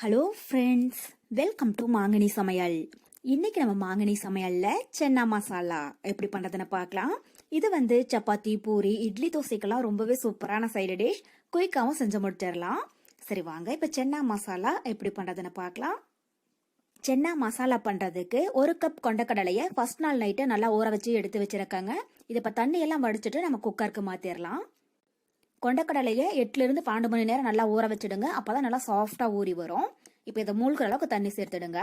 Hello friends, welcome to மாங்கனி சமையல். இன்னைக்கு நம்ம மாங்கனி சமையல்ல சென்னா மசாலா எப்படி பண்றதுன்னு பார்க்கலாம். இது சப்பாத்தி, பூரி, இட்லி, தோசைக்கெல்லாம் ரொம்பவே சூப்பரான சைடு டிஷ். குயிக்காவும் செஞ்சு முடிச்சிடலாம். சரி வாங்க இப்ப சென்னா மசாலா எப்படி பண்றதுன்னு பார்க்கலாம். சென்னா மசாலா பண்றதுக்கு 1 கப் கொண்டக்கடலையை ஃபர்ஸ்ட் நாள் நைட்டு நல்லா ஊற வச்சு எடுத்து வச்சிருக்காங்க. இது இப்ப தண்ணி எல்லாம் வடிச்சிட்டு நம்ம குக்கருக்கு மாத்திரலாம். கொண்டக்கடலையை 8 இருந்து 12 மணி நேரம் நல்லா ஊற வச்சிடுங்க. அப்பதான் நல்லா சாஃப்டா ஊறி வரும். இப்போ இதை மூழ்கிற அளவுக்கு தண்ணி சேர்த்துடுங்க.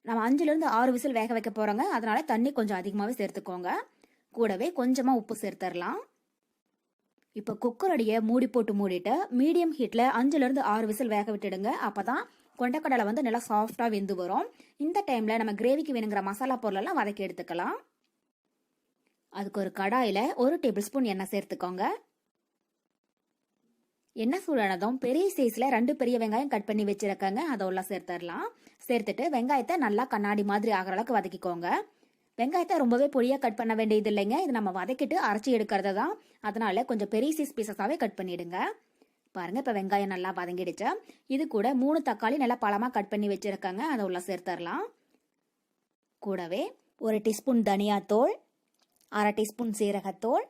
நம்ம 5 இருந்து 6 விசில் வேக வைக்க போறோங்க. அதனால தண்ணி கொஞ்சம் அதிகமாவே சேர்த்துக்கோங்க. கூடவே கொஞ்சமா உப்பு சேர்த்துடலாம். இப்போ குக்கருடைய மூடி போட்டு மூடிட்டு மீடியம் ஹீட்ல 5 இருந்து 6 விசில் வேக விட்டுடுங்க. அப்பதான் கொண்டக்கடலை நல்லா சாஃப்டா வெந்து வரும். இந்த டைம்ல நம்ம கிரேவிக்கு வேணுங்கிற மசாலா பொருள் எல்லாம் வதக்கி எடுத்துக்கலாம். அதுக்கு ஒரு கடாயில 1 டேபிள் ஸ்பூன் எண்ணெய் சேர்த்துக்கோங்க. எண்ணெய் சூடானதும் பெரிய சைஸ்ல 2 பெரிய வெங்காயம் கட் பண்ணி வச்சிருக்காங்க. அதை உள்ள சேர்த்துடலாம். சேர்த்துட்டு வெங்காயத்தை நல்லா கண்ணாடி மாதிரி ஆகிற அளவுக்கு வதக்கிக்கோங்க. வெங்காயத்தை ரொம்பவே பொடியா கட் பண்ண வேண்டியது இல்லைங்க. இது நம்ம வதக்கிட்டு அரைச்சி எடுக்கிறது தான். அதனால கொஞ்சம் பெரிய சைஸ் பீசஸாவே கட் பண்ணிடுங்க. பாருங்க இப்ப வெங்காயம் நல்லா வதங்கிடுச்சு. இது கூட 3 தக்காளி நல்லா பழமா கட் பண்ணி வச்சிருக்காங்க. அதை உள்ள சேர்த்துடலாம். கூடவே 1 டீஸ்பூன் தனியாத்தூள், 1/2 டீஸ்பூன் சீரகத்தூள்,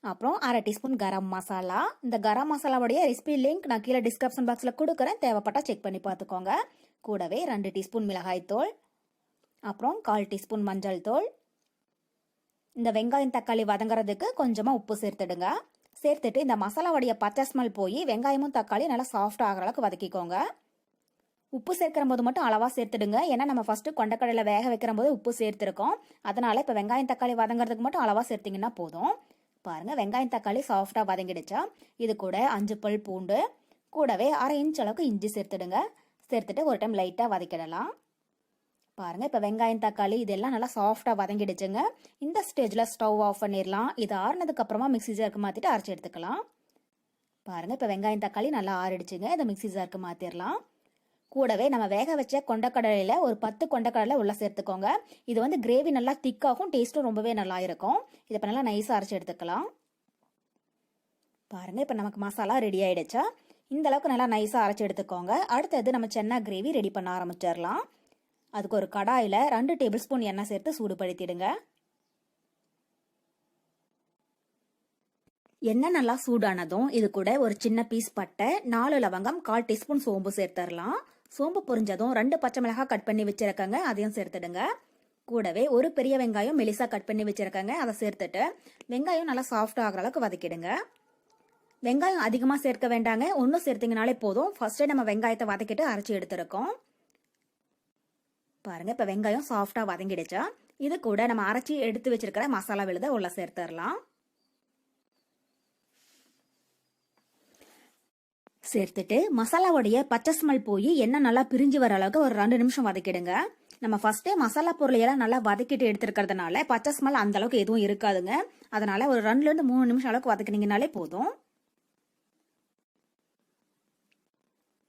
அப்புறம் 1/2 டீஸ்பூன் கரம் மசாலா. இந்த கரம் மசாலாவுடைய ரெசிபி லிங்க் நான் கீழே டிஸ்கிரிப்ஷன் பாக்ஸ்ல கொடுக்குறேன். தேவைப்பட்டா செக் பண்ணி பார்த்துக்கோங்க. கூடவே 2 டீஸ்பூன் மிளகாய் தூள், அப்புறம் 1/4 டீஸ்பூன் மஞ்சள் தூள். இந்த வெங்காயம் தக்காளி வதங்குறதுக்கு கொஞ்சமா உப்பு சேர்த்துடுங்க. சேர்த்துட்டு இந்த மசாலாவுடைய பச்சை ஸ்மெல் போய் வெங்காயமும் தக்காளி நல்லா சாஃப்ட் ஆகிற அளவுக்கு வதக்கிக்கோங்க. உப்பு சேர்க்கிற போது மட்டும் அளவா சேர்த்துடுங்க. ஏன்னா நம்ம ஃபர்ஸ்ட் கொண்டக்கடலை வேக வைக்கிற போது உப்பு சேர்த்திருக்கோம். அதனால இப்ப வெங்காயம் தக்காளி வதங்குறதுக்கு மட்டும் அளவா சேர்த்தீங்கன்னா போதும். பாருங்க வெங்காயம் தக்காளி சாஃப்டா வதங்கிடுச்சா. இது கூட 5 பல் பூண்டு, கூடவே 1/2 இன்ச் அளவுக்கு இஞ்சி சேர்த்துடுங்க. சேர்த்துட்டு ஒரு டைம் லைட்டா வதக்கிடலாம். பாருங்க இப்ப வெங்காயம் தக்காளி இதெல்லாம் நல்லா சாஃப்டா வதங்கிடுச்சுங்க. இந்த ஸ்டேஜ்ல ஸ்டவ் ஆஃப் பண்ணிடலாம். இது ஆறுனதுக்கு அப்புறமா மிக்ஸி ஜாருக்கு மாத்திட்டு அரைச்சி எடுத்துக்கலாம். பாருங்க இப்ப வெங்காயம் தக்காளி நல்லா ஆறிடுச்சுங்க. இதை மிக்ஸி ஜாருக்கு மாத்திரலாம். கூடவே நம்ம வேக வச்ச கொண்டக்கடலையில ஒரு 10 கொண்டக்கடலை உள்ள சேர்த்துக்கோங்க. இது கிரேவி நல்லா திக்காகும், டேஸ்ட்டும் ரொம்பவே நல்லா இருக்கும். இதை இப்ப நல்லா நைஸா அரைச்சு எடுத்துக்கலாம். பாருங்க இப்ப நமக்கு மசாலா ரெடி ஆயிடுச்சா. இந்த அளவுக்கு நல்லா நைஸா அரைச்சு எடுத்துக்கோங்க. அடுத்தது நம்ம சென்னா கிரேவி ரெடி பண்ண ஆரம்பிச்சிடலாம். அதுக்கு ஒரு கடாயில 2 டேபிள் ஸ்பூன் எண்ணெய் சேர்த்து சூடுபடுத்திடுங்க. எண்ணெய் நல்லா சூடானதும் இது கூட ஒரு சின்ன பீஸ் பட்டை, 4 லவங்கம், 1/4 டீஸ்பூன் சோம்பு சேர்த்துடலாம். சோம்பு பொரிஞ்சதும் 2 பச்சை மிளகாய் கட் பண்ணி வச்சிருக்காங்க. அதையும் சேர்த்துடுங்க. கூடவே ஒரு பெரிய வெங்காயம் மெலிசா கட் பண்ணி வச்சிருக்காங்க. அதை சேர்த்துட்டு வெங்காயம் நல்லா சாஃப்ட் ஆகிற அளவுக்கு வதக்கிடுங்க. வெங்காயம் அதிகமா சேர்க்க வேண்டாங்க. ஒன்னும் சேர்த்தீங்கனாலே போதும். ஃபர்ஸ்டே நம்ம வெங்காயத்தை வதக்கிட்டு அரைச்சி எடுத்திருக்கோம். பாருங்க இப்ப வெங்காயம் சாஃப்டா வதங்கிடுச்சா. இது கூட நம்ம அரைச்சி எடுத்து வச்சிருக்கிற மசாலா விழுத உள்ள சேர்த்துடலாம். சேர்த்துட்டு மசாலாவுடைய பச்சை ஸ்மெல் போய் எண்ணெய் நல்லா பிரிஞ்சு வர அளவுக்கு ஒரு 2 நிமிஷம் வதக்கிடுங்க. நம்ம ஃபர்ஸ்டே மசாலா பொருள் எல்லாம் நல்லா வதக்கிட்டு எடுத்துருக்கிறதுனால பச்சை ஸ்மெல் அந்த அளவுக்கு எதுவும் இருக்காதுங்க. அதனால ஒரு 2 இருந்து 3 நிமிஷம் அளவுக்கு வதக்கினீங்கனாலே போதும்.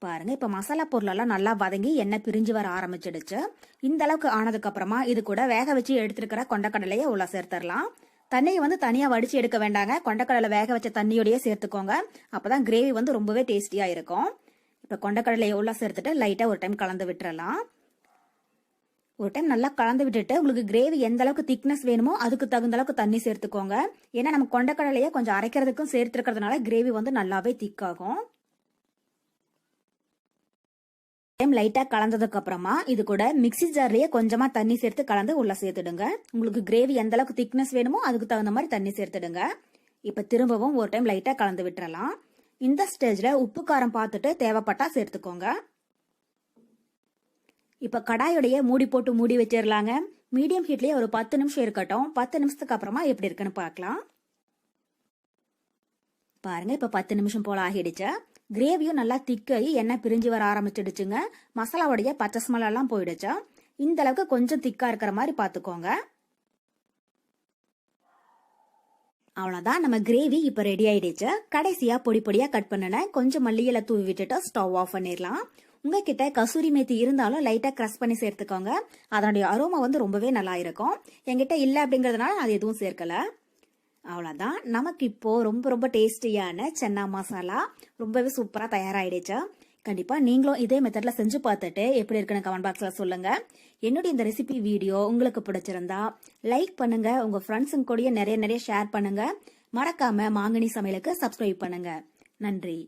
பாருங்க இப்ப மசாலா பொருள் எல்லாம் நல்லா வதங்கி எண்ணெய் பிரிஞ்சு வர ஆரம்பிச்சிடுச்சு. இந்த அளவுக்கு ஆனதுக்கு அப்புறமா இது கூட வேக வச்சு எடுத்துருக்கிற கொண்டக்கடலையை உள்ள சேர்த்துடலாம். தண்ணியை தனியா வடிச்சு எடுக்க வேண்டாங்க. கொண்டக்கடலை வேக வச்ச தண்ணியோடய சேர்த்துக்கோங்க. அப்பதான் கிரேவி ரொம்பவே டேஸ்டியா இருக்கும். இப்ப கொண்டக்கடலையை உள்ள சேர்த்துட்டு லைட்டா ஒரு டைம் கலந்து விட்டுறலாம். ஒரு டைம் நல்லா கலந்து விட்டுட்டு உங்களுக்கு கிரேவி எந்த அளவுக்கு திக்னஸ் வேணுமோ அதுக்கு தகுந்த அளவுக்கு தண்ணி சேர்த்துக்கோங்க. ஏன்னா நம்ம கொண்டக்கடலையை கொஞ்சம் அரைக்கிறதுக்கும் சேர்த்துக்கிறதுனால கிரேவி நல்லாவே திக்காகும். லைட்டா கலந்ததுக்கு அப்புறமா இது கூட மிக்ஸி ஜார்லயே கொஞ்சமா தண்ணி சேர்த்து கலந்து உள்ள சேர்த்துடுங்க. உங்களுக்கு கிரேவி எந்த அளவுக்கு திக்னஸ் வேணுமோ அதுக்கு தகுந்த மாதிரி தண்ணி சேர்த்துடுங்க. இப்ப திரும்பவும் ஒரு டைம் லைட்டா கலந்து விட்டுறலாம். இந்த ஸ்டேஜ்ல உப்பு காரம் பார்த்துட்டு தேவைப்பட்டா சேர்த்துக்கோங்க. இப்ப கடாயோடைய மூடி போட்டு மூடி வச்சிடலாங்க. மீடியம் ஹீட்லயே ஒரு 10 நிமிஷம் இருக்கட்டும். 10 நிமிஷத்துக்கு அப்புறமா எப்படி இருக்குன்னு பார்க்கலாம். பாருங்க இப்ப 10 நிமிஷம் போல ஆகிடுச்சு. கிரேவியும் நல்லா திக்காயி எண்ணெய் பிரிஞ்சு வர ஆரம்பிச்சிடுச்சுங்க. மசாலாவுடைய பச்சை ஸ்மெல் எல்லாம் போயிடுச்சா. இந்த அளவுக்கு கொஞ்சம் திக்கா இருக்கிற மாதிரி பாத்துக்கோங்க. அவ்வளவுதான், நம்ம கிரேவி இப்ப ரெடி ஆயிடுச்சு. கடைசியா பொடி பொடியா கட் பண்ணன கொஞ்சம் மல்லியில தூவி விட்டுட்டு ஸ்டவ் ஆஃப் பண்ணிடலாம். உங்ககிட்ட கசூரி மேத்தி இருந்தாலும் லைட்டா கிரஷ் பண்ணி சேர்த்துக்கோங்க. அதனுடைய அரோமா ரொம்பவே நல்லா இருக்கும். என்கிட்ட இல்ல அப்படிங்கறதுனால அது எதுவும் சேர்க்கல. அவ்வளவுதான், நமக்கு இப்போ ரொம்ப ரொம்ப டேஸ்டியான சென்னா மசாலா ரொம்பவே சூப்பரா தயாராயிடுச்சு. கண்டிப்பா நீங்களும் இதே மெத்தட்ல செஞ்சு பார்த்துட்டு எப்படி இருக்குன்னு கமெண்ட் பாக்ஸ்ல சொல்லுங்க. என்னுடைய இந்த ரெசிபி வீடியோ உங்களுக்கு பிடிச்சிருந்தா லைக் பண்ணுங்க, உங்க ஃப்ரெண்ட்ஸுங்க கூட நிறைய ஷேர் பண்ணுங்க. மறக்காம மாங்கனி சமையலுக்கு சப்ஸ்கிரைப் பண்ணுங்க. நன்றி.